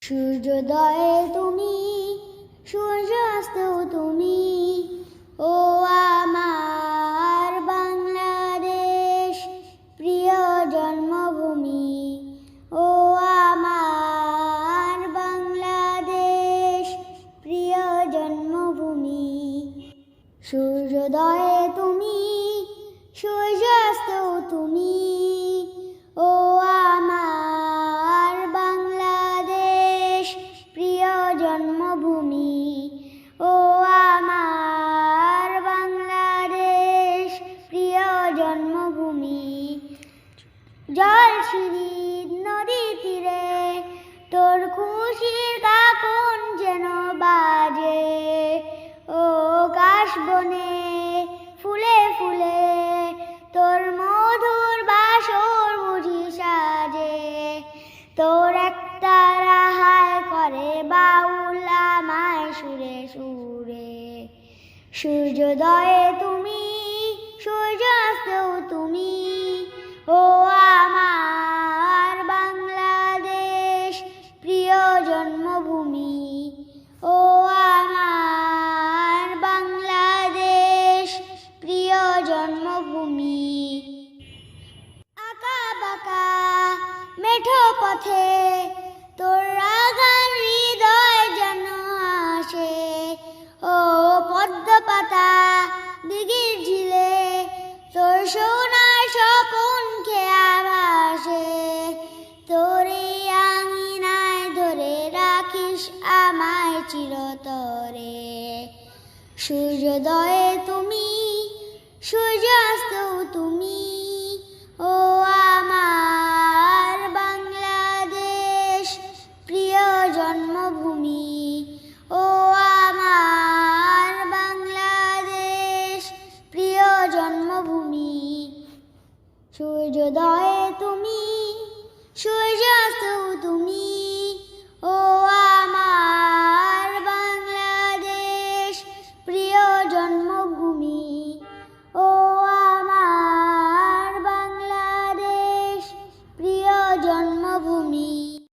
সূর্যোদয়ে তুমি, সূর্যাস্তেও তুমি, ও আমার বাংলাদেশ প্রিয় জন্মভূমি। ও আমার বাংলাদেশ প্রিয় জন্মভূমি। সূর্যোদয়ে তুমি, সূর্যাস্তেও তুমি, ও আমার বাংলাদেশ প্রিয় জন্মভূমি। ও আমার বাংলাদেশ প্রিয় জন্মভূমি। জলছিরি নদী তীরে তোর খুশির কাকন যেন বাজে। ও কাশবনে ফুলে ফুলে তোর মধুর বাসর বুঝি সাজে। তোর একটা রাহায় করে বাউল আমায় সুরে সুরে। সূর্যোদয়ে তুমি, সূর্যাস্তেও তুমি, ও আমার বাংলাদেশ প্রিয় জন্মভূমি। ও আমার বাংলাদেশ প্রিয় জন্মভূমি। আঁকা বাঁকা মেঠো পথে তোর রাগান হৃদয় যেন আসে। ও পদ্ম পাতা দিঘির ঝিলে তোর সোনার স্বপন খেয়া ভাসে। তোর এই আঙিনায় ধরে রাখিস আমায় চিরতরে। সূর্যোদয়ে তুমি, সূর্যাস্তেও তুমি, ও আমার বাংলাদেশ প্রিয় জন্মভূমি। ও আমার বাংলাদেশ প্রিয় জন্মভূমি। সূর্যোদয়ে তুমি, সূর্যাস্তেও তুমি।